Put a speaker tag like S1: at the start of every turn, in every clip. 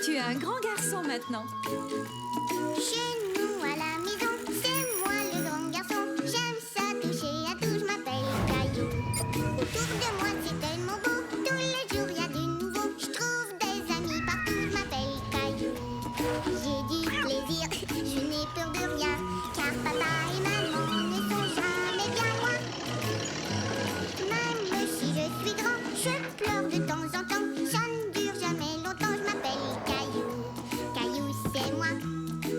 S1: Tu es un grand garçon maintenant.
S2: Chez nous à la maison, c'est moi le grand garçon. J'aime ça toucher à tout, je m'appelle Caillou. Autour de moi c'est tellement beau, tous les jours il y a du nouveau. Je trouve des amis partout, je m'appelle Caillou. J'ai du plaisir, je n'ai peur de rien, car papa et maman ne sont jamais bien loin. Même si je suis grand, je pleure de temps en temps. Ça ne dure jamais longtemps, je m'appelle Caillou. Caillou c'est moi,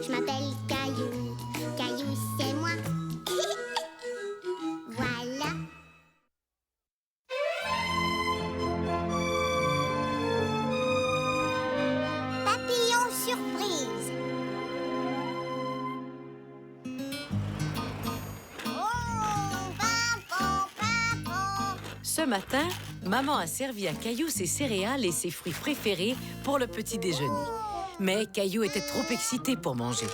S2: je m'appelle Caillou. Caillou c'est moi. Voilà. Papillon surprise. Oh, pimpon, pimpon.
S3: Ce matin, maman a servi à Caillou ses céréales et ses fruits préférés pour le petit déjeuner. Mais Caillou était trop excité pour manger.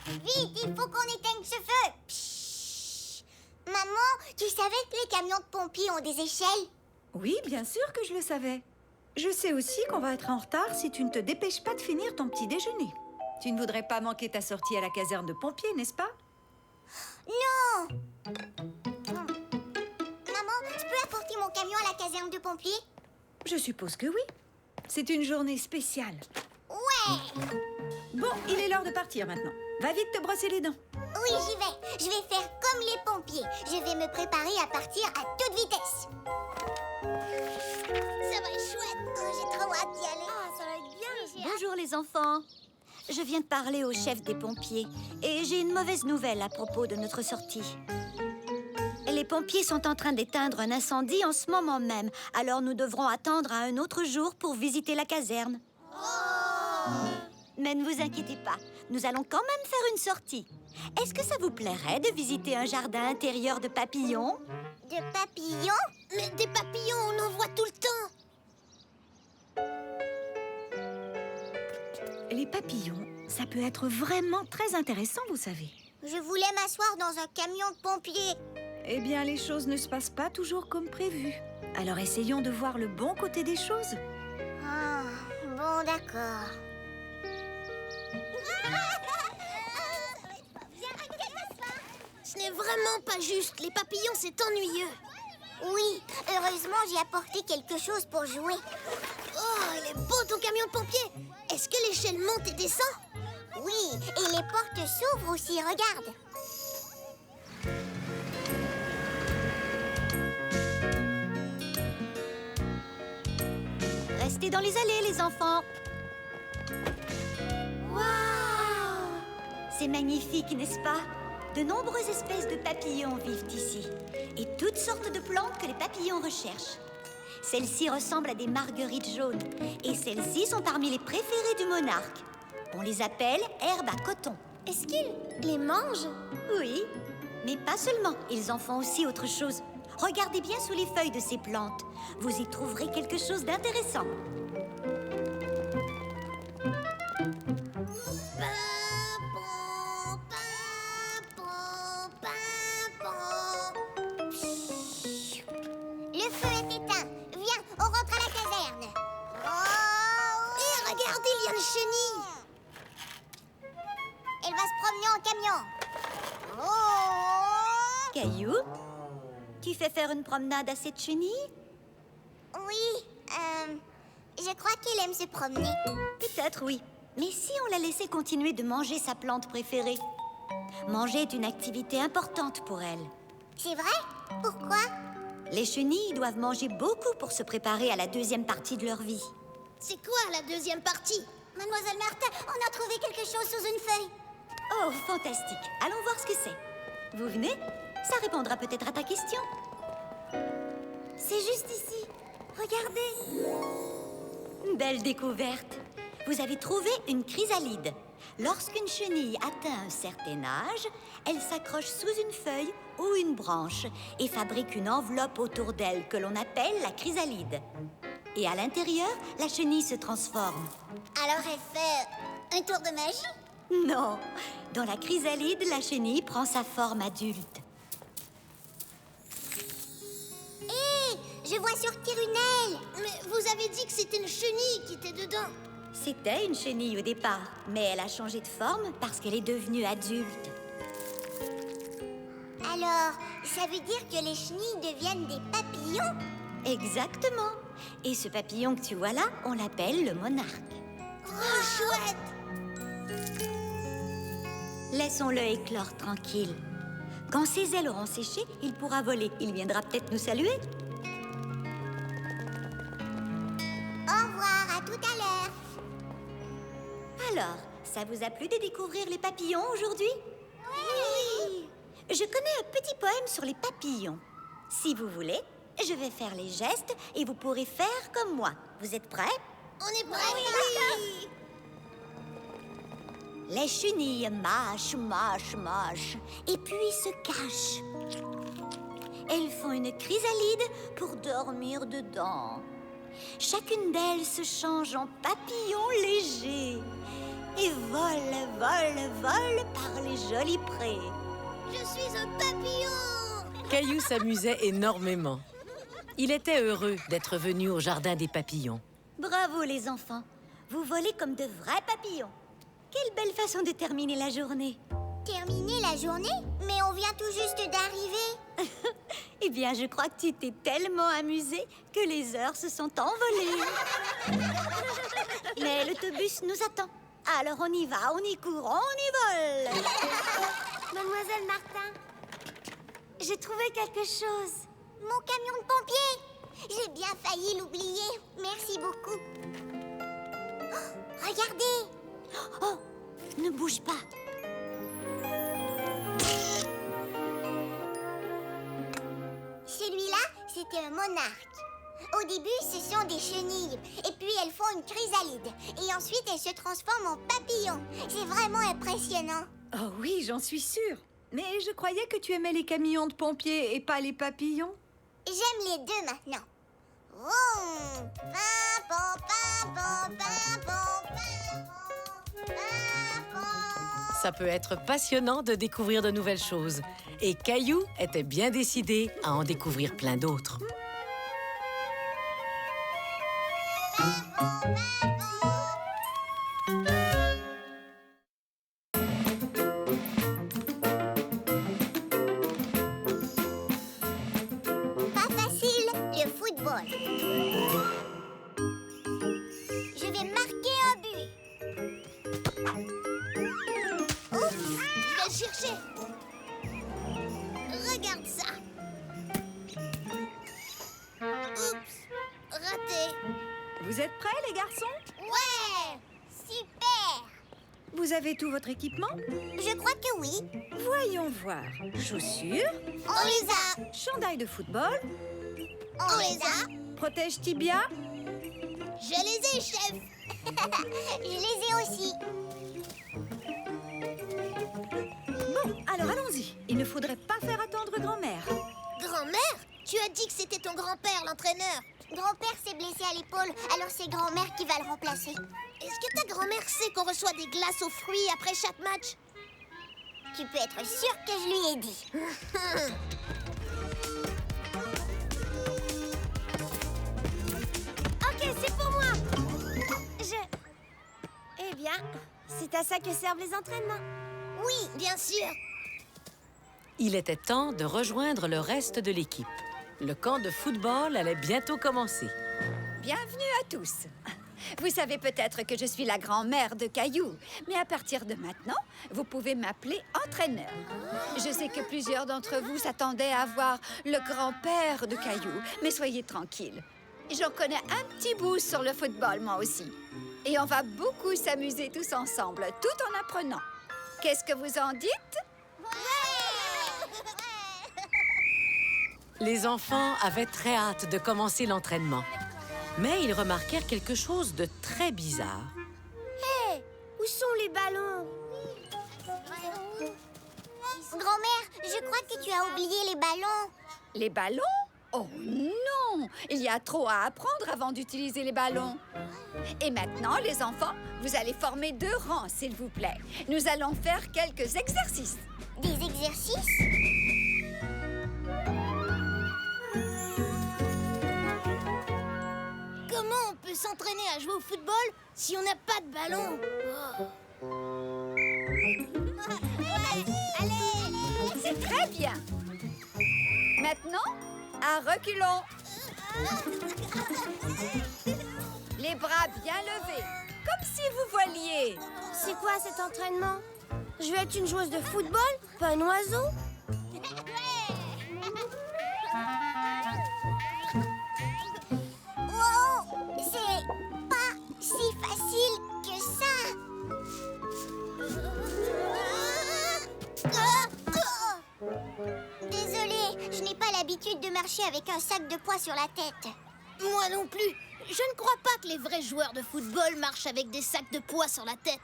S2: Vite, il faut qu'on éteigne ce feu. Psst. Maman, tu savais que les camions de pompiers ont des échelles?
S1: Oui, bien sûr que je le savais. Je sais aussi qu'on va être en retard si tu ne te dépêches pas de finir ton petit déjeuner. Tu ne voudrais pas manquer ta sortie à la caserne de pompiers, n'est-ce pas?
S2: Non. Maman, je peux apporter mon camion à la caserne de pompiers?
S1: Je suppose que oui. C'est une journée spéciale.
S2: Ouais.
S1: Bon, il est l'heure de partir maintenant. Va vite te brosser les dents.
S2: Oui, j'y vais. Je vais faire comme les pompiers. Je vais me préparer à partir à toute vitesse. Ça va être chouette. Oh, j'ai trop hâte d'y aller.
S4: Ça va être bien.
S2: Oui, j'ai hâte.
S4: Bonjour les enfants. Je viens de parler au chef des pompiers et j'ai une mauvaise nouvelle à propos de notre sortie. Les pompiers sont en train d'éteindre un incendie en ce moment même, alors nous devrons attendre à un autre jour pour visiter la caserne. Mais ne vous inquiétez pas, nous allons quand même faire une sortie. Est-ce que ça vous plairait de visiter un jardin intérieur de papillons?
S2: De papillons? Mais des papillons, on en voit tout le temps.
S1: Les papillons, ça peut être vraiment très intéressant, vous savez.
S2: Je voulais m'asseoir dans un camion de pompiers.
S1: Eh bien, les choses ne se passent pas toujours comme prévu. Alors essayons de voir le bon côté des choses.
S2: Ah, bon, d'accord.
S4: Ce n'est vraiment pas juste, les papillons c'est ennuyeux.
S2: Oui, heureusement, j'ai apporté quelque chose pour jouer.
S4: Oh, il est beau ton camion de pompiers. Est-ce que l'échelle monte et descend?
S2: Oui, et les portes s'ouvrent aussi, regarde.
S4: Restez dans les allées, les enfants. Waouh! C'est magnifique, n'est-ce pas? De nombreuses espèces de papillons vivent ici. Et toutes sortes de plantes que les papillons recherchent. Celles-ci ressemblent à des marguerites jaunes. Et celles-ci sont parmi les préférées du monarque. On les appelle herbes à coton.
S2: Est-ce qu'ils les mangent?
S4: Oui, mais pas seulement. Ils en font aussi autre chose. Regardez bien sous les feuilles de ces plantes. Vous y trouverez quelque chose d'intéressant.
S2: Pimpon, pimpon, pimpon. Le feu est éteint. Viens, on rentre à la caserne. Oh!
S4: Et regardez, il y a une chenille.
S2: Elle va se promener en camion. Oh!
S4: Caillou, tu fais faire une promenade à cette chenille?
S2: Oui, je crois qu'elle aime se promener.
S4: Peut-être oui. Mais si on la laissait continuer de manger sa plante préférée? Manger est une activité importante pour elle.
S2: C'est vrai? Pourquoi?
S4: Les chenilles doivent manger beaucoup pour se préparer à la deuxième partie de leur vie.
S2: C'est quoi la deuxième partie? Mademoiselle Martin, on a trouvé quelque chose sous une feuille.
S4: Oh, fantastique. Allons voir ce que c'est. Vous venez? Ça répondra peut-être à ta question.
S2: C'est juste ici. Regardez.
S4: Belle découverte. Vous avez trouvé une chrysalide. Lorsqu'une chenille atteint un certain âge, elle s'accroche sous une feuille ou une branche et fabrique une enveloppe autour d'elle que l'on appelle la chrysalide. Et à l'intérieur, la chenille se transforme.
S2: Alors elle fait un tour de magie?
S4: Non, dans la chrysalide, la chenille prend sa forme adulte.
S2: Hé, Je vois sortir une aile. Mais vous avez dit que c'était une chenille qui était dedans.
S4: C'était une chenille au départ, mais elle a changé de forme parce qu'elle est devenue adulte.
S2: Alors, ça veut dire que les chenilles deviennent des papillons?
S4: Exactement. Et ce papillon que tu vois là, on l'appelle le monarque.
S2: Oh, chouette!
S4: Laissons-le éclore tranquille. Quand ses ailes auront séché, il pourra voler. Il viendra peut-être nous saluer.
S2: Au revoir, à tout à l'heure.
S4: Alors, ça vous a plu de découvrir les papillons aujourd'hui?
S2: Oui!
S4: Je connais un petit poème sur les papillons. Si vous voulez, je vais faire les gestes et vous pourrez faire comme moi. Vous êtes prêts?
S2: On est prêts? Oui!
S4: Les chenilles mâchent, mâchent, mâchent, et puis se cachent. Elles font une chrysalide pour dormir dedans. Chacune d'elles se change en papillon léger et vole, vole, vole par les jolis prés.
S2: Je suis un papillon!
S3: Caillou s'amusait énormément. Il était heureux d'être venu au jardin des papillons.
S4: Bravo les enfants, vous volez comme de vrais papillons. Quelle belle façon de terminer la journée.
S2: Terminer la journée? Mais on vient tout juste d'arriver.
S4: Eh bien, je crois que tu t'es tellement amusé que les heures se sont envolées. Mais l'autobus nous attend. Alors on y va, on y court, on y vole.
S2: Mademoiselle Martin,
S4: J'ai trouvé quelque chose.
S2: mon camion de pompier. J'ai bien failli l'oublier. Merci beaucoup. Oh, regardez.
S4: Oh, ne bouge pas.
S2: Celui-là, c'était un monarque. Au début, ce sont des chenilles. Et puis, elles font une chrysalide. Et ensuite, elles se transforment en papillons. C'est vraiment impressionnant.
S1: Oh oui, j'en suis sûre. Mais je croyais que tu aimais les camions de pompiers et pas les papillons.
S2: J'aime les deux maintenant. Vroom. Pimpon, pimpon, pimpon, pimpon, pimpon.
S3: Ça peut être passionnant de découvrir de nouvelles choses. Et Caillou était bien décidé à en découvrir plein d'autres.
S2: Pas facile, le football. Je vais marquer un but. Oups, je vais chercher. Regarde ça. Oups, raté.
S1: Vous êtes prêts, les garçons?
S2: Ouais, super.
S1: Vous avez tout votre équipement?
S2: Je crois que oui.
S1: Voyons voir. Chaussures,
S2: On les a.
S1: chandail de football,
S2: On les a.
S1: protège tibia.
S2: Je les ai, chef. Je les ai aussi.
S1: Bon, alors allons-y. Il ne faudrait pas faire attendre grand-mère.
S2: Grand-mère? Tu as dit que c'était ton grand-père, l'entraîneur. Grand-père s'est blessé à l'épaule, alors c'est grand-mère qui va le remplacer. Est-ce que ta grand-mère sait qu'on reçoit des glaces aux fruits après chaque match? Tu peux être sûr que je lui ai dit.
S5: Ok, c'est pour moi. Eh bien, c'est à ça que servent les entraînements.
S2: Oui, bien sûr.
S3: Il était temps de rejoindre le reste de l'équipe. Le camp de football allait bientôt commencer.
S1: Bienvenue à tous. Vous savez peut-être que je suis la grand-mère de Caillou, mais à partir de maintenant, vous pouvez m'appeler entraîneur. Je sais que plusieurs d'entre vous s'attendaient à voir le grand-père de Caillou, mais soyez tranquilles. J'en connais un petit bout sur le football, moi aussi. Et on va beaucoup s'amuser tous ensemble, tout en apprenant. Qu'est-ce que vous en dites?
S3: Les enfants avaient très hâte de commencer l'entraînement. Mais ils remarquèrent quelque chose de très bizarre.
S5: Hé, où sont les ballons?
S2: Grand-mère, je crois que tu as oublié les ballons.
S1: Les ballons? Oh non! Il y a trop à apprendre avant d'utiliser les ballons. Et maintenant, les enfants, vous allez former 2 rangs, s'il vous plaît. Nous allons faire quelques exercices.
S2: Des exercices?
S5: s'entraîner à jouer au football si on n'a pas de ballon?
S2: Allez!
S1: C'est très bien. Maintenant, à reculons. Les bras bien levés, comme si vous voliez.
S5: C'est quoi cet entraînement? Je vais être une joueuse de football, pas un oiseau?
S2: Wow! C'est pas si facile que ça! Désolée, je n'ai pas l'habitude de marcher avec un sac de poids sur la tête.
S5: Moi non plus. Je ne crois pas que les vrais joueurs de football marchent avec des sacs de poids sur la tête.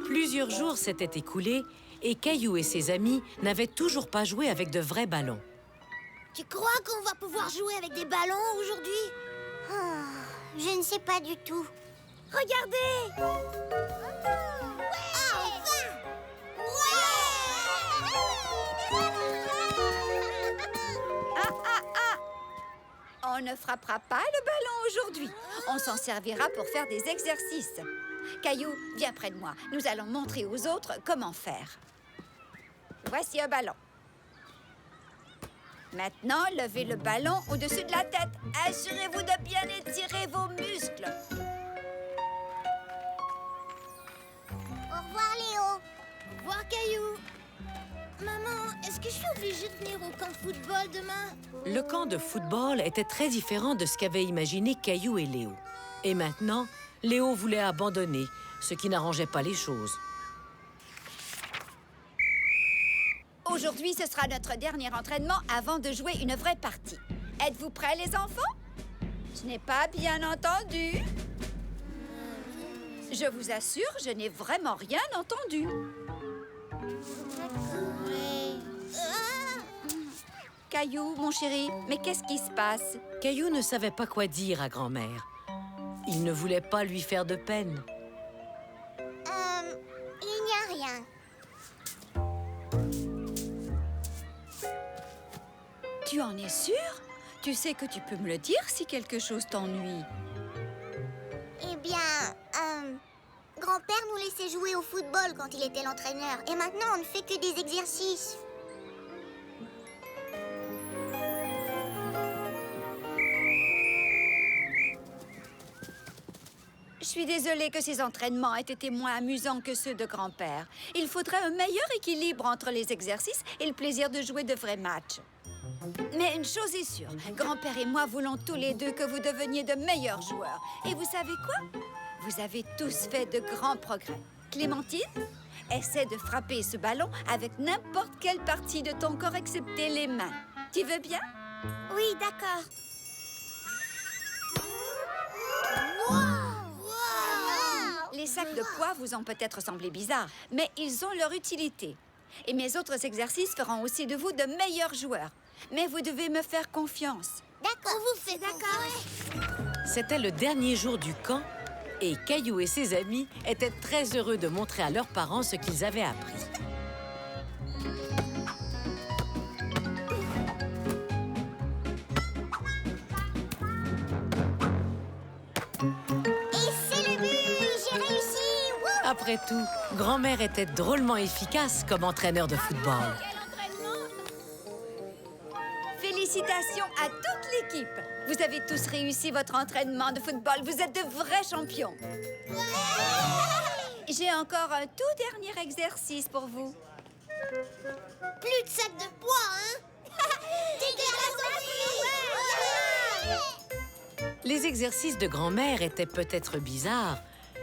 S3: Plusieurs jours s'étaient écoulés et Caillou et ses amis n'avaient toujours pas joué avec de vrais ballons.
S5: Tu crois qu'on va pouvoir jouer avec des ballons aujourd'hui?
S2: Je ne sais pas du tout.
S5: Regardez!
S1: On ne frappera pas le ballon aujourd'hui. On s'en servira pour faire des exercices. Caillou, viens près de moi. Nous allons montrer aux autres comment faire. Voici un ballon. Maintenant, levez le ballon au-dessus de la tête. Assurez-vous de bien étirer vos muscles.
S2: Au revoir, Léo.
S5: Au revoir, Caillou. Maman, est-ce que je suis obligée de venir au camp de football demain?
S3: Le camp de football était très différent de ce qu'avaient imaginé Caillou et Léo. Et maintenant, Léo voulait abandonner, ce qui n'arrangeait pas les choses.
S1: Aujourd'hui, ce sera notre dernier entraînement avant de jouer une vraie partie. Êtes-vous prêts, les enfants? Je n'ai pas bien entendu. Je vous assure, je n'ai vraiment rien entendu. Caillou, mon chéri, mais qu'est-ce qui se passe?
S3: Caillou ne savait pas quoi dire à grand-mère. Il ne voulait pas lui faire de peine.
S2: Il n'y a rien.
S1: Tu en es sûr? Tu sais que tu peux me le dire si quelque chose t'ennuie.
S2: Eh bien, grand-père nous laissait jouer au football quand il était l'entraîneur. Et maintenant, on ne fait que des exercices.
S1: Je suis désolée que ces entraînements aient été moins amusants que ceux de grand-père. Il faudrait un meilleur équilibre entre les exercices et le plaisir de jouer de vrais matchs. Mais une chose est sûre, grand-père et moi voulons tous les deux que vous deveniez de meilleurs joueurs. Et vous savez quoi? Vous avez tous fait de grands progrès. Clémentine, essaie de frapper ce ballon avec n'importe quelle partie de ton corps excepté les mains. Tu veux bien?
S5: Oui, d'accord.
S1: Les sacs de poids vous ont peut-être semblé bizarres, mais ils ont leur utilité. Et mes autres exercices feront aussi de vous de meilleurs joueurs. Mais vous devez me faire confiance.
S2: D'accord.
S5: On vous fait d'accord.
S3: C'était le dernier jour du camp et Caillou et ses amis étaient très heureux de montrer à leurs parents ce qu'ils avaient appris.
S2: Et c'est le but! J'ai réussi! Wouh!
S3: Après tout, grand-mère était drôlement efficace comme entraîneur de football.
S1: Félicitations à toute l'équipe. Vous avez tous réussi votre entraînement de football. Vous êtes de vrais champions. J'ai encore un tout dernier exercice pour vous.
S5: Plus de sacs de poids, hein?
S3: Les exercices de grand-mère étaient peut-être bizarres,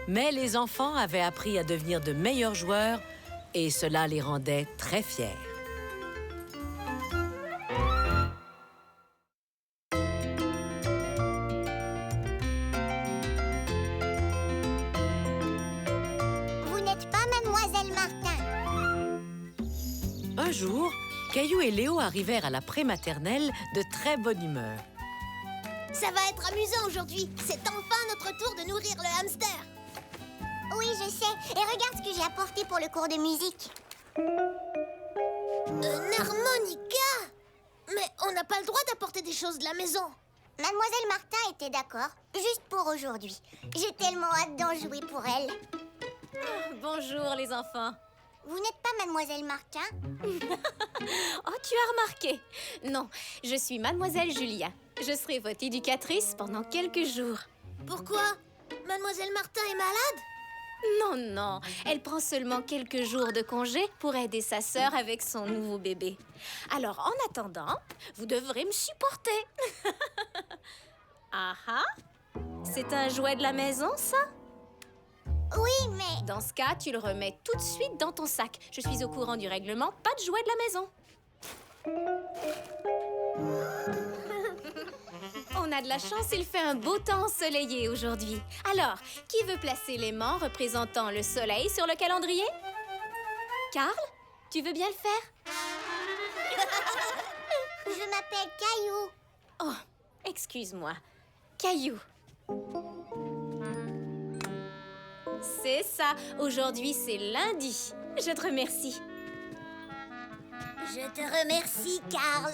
S3: mais les enfants avaient appris à devenir de meilleurs joueurs et cela les rendait très fiers.
S2: Vous n'êtes pas Mademoiselle Martin.
S3: Un jour, Caillou et Léo arrivèrent à la prématernelle de très bonne humeur.
S5: Ça va être amusant aujourd'hui. C'est enfin notre tour de nourrir le hamster.
S2: Oui, je sais. Et regarde ce que j'ai apporté pour le cours de musique.
S5: Un harmonica? Mais on n'a pas le droit d'apporter des choses de la maison.
S2: Mademoiselle Martin était d'accord, juste pour aujourd'hui. J'ai tellement hâte d'en jouer pour elle.
S6: Bonjour les enfants.
S2: Vous n'êtes pas Mademoiselle Martin?
S6: Oh, tu as remarqué. Non, je suis Mademoiselle Julia. Je serai votre éducatrice pendant quelques jours.
S5: Pourquoi? Mademoiselle Martin est malade?
S6: Non, non, elle prend seulement quelques jours de congé pour aider sa sœur avec son nouveau bébé. Alors, en attendant, vous devrez me supporter. Ah ah, c'est un jouet de la maison, ça?
S2: Oui, mais...
S6: Dans ce cas, tu le remets tout de suite dans ton sac. Je suis au courant du règlement, pas de jouet de la maison. On a de la chance, il fait un beau temps ensoleillé aujourd'hui. Alors, qui veut placer l'aimant représentant le soleil sur le calendrier? Karl, tu veux bien le faire?
S2: Je m'appelle Caillou.
S6: Oh, excuse-moi. Caillou. C'est ça. Aujourd'hui, c'est lundi. Je te remercie.
S2: Je te remercie, Karl.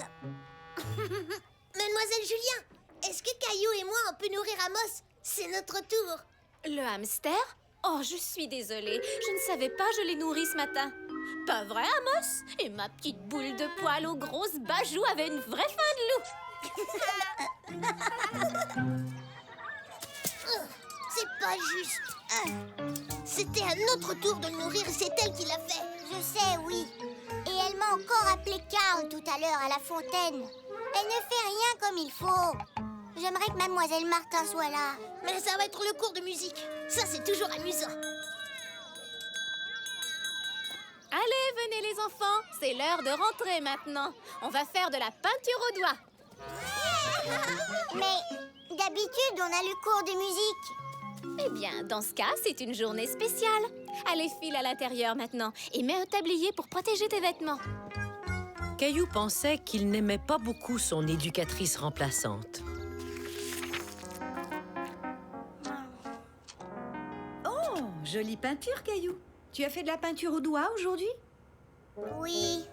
S5: Mademoiselle Julien, est-ce que Caillou et moi, on peut nourrir Amos? C'est notre tour.
S6: Le hamster? Oh, je suis désolée. Je ne savais pas, je l'ai nourri ce matin. Pas vrai, Amos? Et ma petite boule de poil aux grosses bajoux avait une vraie faim de loup.
S5: C'est pas juste. C'était à notre tour de le nourrir et c'est elle qui l'a fait.
S2: Je sais, oui. Et elle m'a encore appelé Karl tout à l'heure à la fontaine. Elle ne fait rien comme il faut. J'aimerais que Mademoiselle Martin soit là.
S5: Mais ça va être le cours de musique. Ça, c'est toujours amusant.
S6: Allez, venez les enfants. C'est l'heure de rentrer maintenant. On va faire de la peinture au doigt.
S2: Mais d'habitude, on a le cours de musique.
S6: Eh bien, dans ce cas, c'est une journée spéciale. Allez, file à l'intérieur maintenant et mets un tablier pour protéger tes vêtements.
S3: Caillou pensait qu'il n'aimait pas beaucoup son éducatrice remplaçante.
S7: Oh, jolie peinture, Caillou. Tu as fait de la peinture au doigt aujourd'hui?
S2: Oui.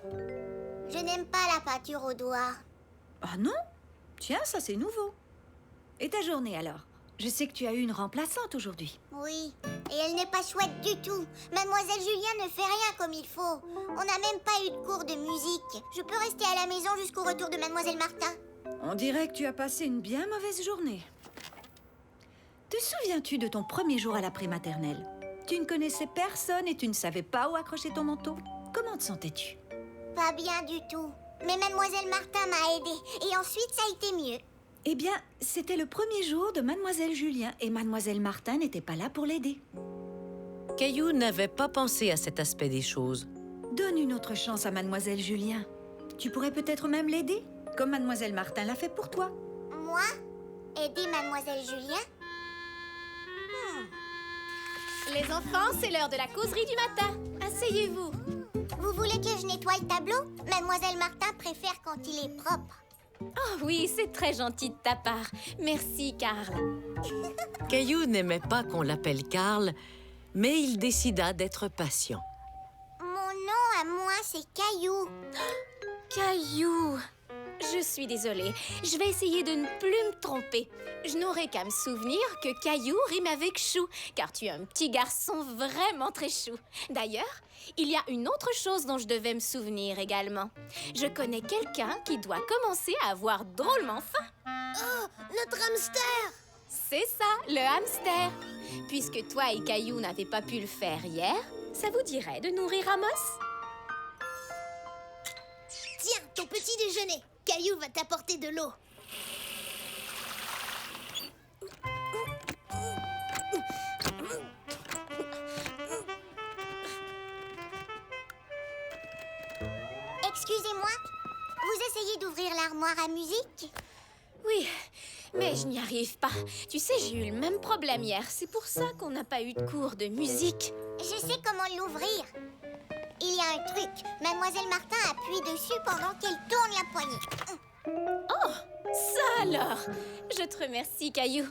S2: Je n'aime pas la peinture au doigt.
S7: Ah non? Tiens, ça c'est nouveau. Et ta journée alors? Je sais que tu as eu une remplaçante aujourd'hui.
S2: Oui. Et elle n'est pas chouette du tout. Mademoiselle Julien ne fait rien comme il faut. On n'a même pas eu de cours de musique. Je peux rester à la maison jusqu'au retour de Mademoiselle Martin.
S7: On dirait que tu as passé une bien mauvaise journée. Te souviens-tu de ton premier jour à la prématernelle? Tu ne connaissais personne et tu ne savais pas où accrocher ton manteau. Comment te sentais-tu?
S2: Pas bien du tout. Mais Mademoiselle Martin m'a aidée. Et ensuite, ça a été mieux.
S7: Eh bien, c'était le premier jour de Mademoiselle Julien et Mademoiselle Martin n'était pas là pour l'aider.
S3: Caillou n'avait pas pensé à cet aspect des choses.
S7: Donne une autre chance à Mademoiselle Julien. Tu pourrais peut-être même l'aider, comme Mademoiselle Martin l'a fait pour toi.
S2: Moi? Aider Mademoiselle Julien?
S6: Les enfants, c'est l'heure de la causerie du matin. Asseyez-vous.
S2: Vous voulez que je nettoie le tableau? Mademoiselle Martin préfère quand il est propre.
S6: Oh oui, c'est très gentil de ta part. Merci, Karl.
S3: Caillou n'aimait pas qu'on l'appelle Karl, mais il décida d'être patient.
S2: Mon nom à moi, c'est Caillou.
S6: Caillou. Je suis désolée. Je vais essayer de ne plus me tromper. Je n'aurai qu'à me souvenir que Caillou rime avec chou, car tu es un petit garçon vraiment très chou. D'ailleurs, il y a une autre chose dont je devais me souvenir également. Je connais quelqu'un qui doit commencer à avoir drôlement faim.
S5: Oh, notre hamster!
S6: C'est ça, le hamster. Puisque toi et Caillou n'avez pas pu le faire hier, ça vous dirait de nourrir Amos?
S5: Tiens, ton petit déjeuner. Caillou va t'apporter de l'eau.
S2: Excusez-moi, vous essayez d'ouvrir l'armoire à musique?
S6: Oui, mais je n'y arrive pas. Tu sais, j'ai eu le même problème hier. C'est pour ça qu'on n'a pas eu de cours de musique.
S2: Je sais comment l'ouvrir. Il y a un truc. Mademoiselle Martin appuie dessus pendant qu'elle tourne la poignée.
S6: Oh, ça alors! Je te remercie, Caillou.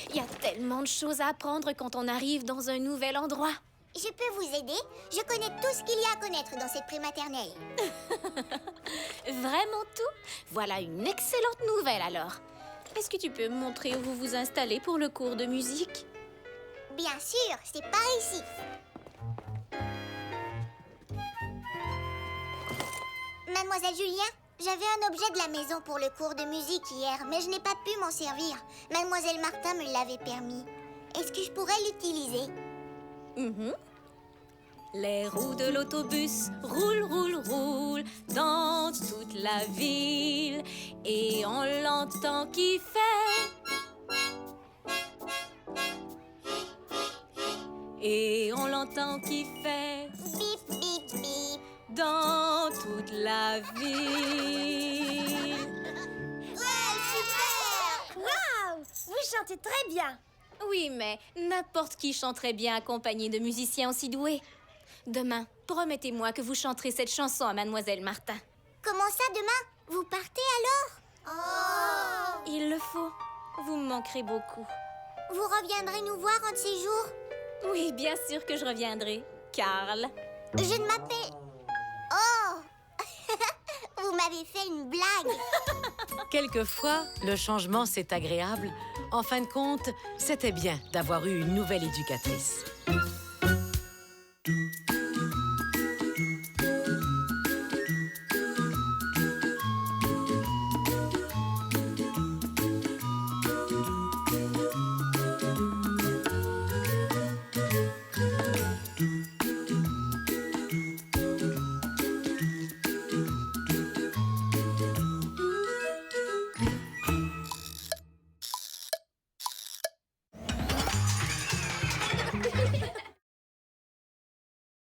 S6: Il y a tellement de choses à apprendre quand on arrive dans un nouvel endroit.
S2: Je peux vous aider? Je connais tout ce qu'il y a à connaître dans cette prématernelle.
S6: Vraiment tout? Voilà une excellente nouvelle alors. est-ce que tu peux me montrer où vous vous installez pour le cours de musique?
S2: Bien sûr, c'est par ici. Mademoiselle Julien, j'avais un objet de la maison pour le cours de musique hier, mais je n'ai pas pu m'en servir. Mademoiselle Martin me l'avait permis. Est-ce que je pourrais l'utiliser?
S6: Les roues de l'autobus roulent, roulent, roulent dans toute la ville. Et on l'entend qui fait... Et on l'entend qui fait...
S2: Bip, bip, bip.
S6: dans toute la ville.
S2: Ouais, super!
S5: Waouh! Vous chantez très bien.
S6: Oui, mais n'importe qui chanterait bien accompagné de musiciens aussi doués. Demain, promettez-moi que vous chanterez cette chanson à Mademoiselle Martin.
S2: Comment ça, demain? Vous partez alors? Oh!
S6: Il le faut. Vous me manquerez beaucoup.
S2: Vous reviendrez nous voir un de ces jours?
S6: Oui, bien sûr que je reviendrai. Carl.
S2: Je ne m'appelle... Oh! Vous m'avez fait une blague.
S3: Quelquefois, le changement, c'est agréable. En fin de compte, c'était bien d'avoir eu une nouvelle éducatrice.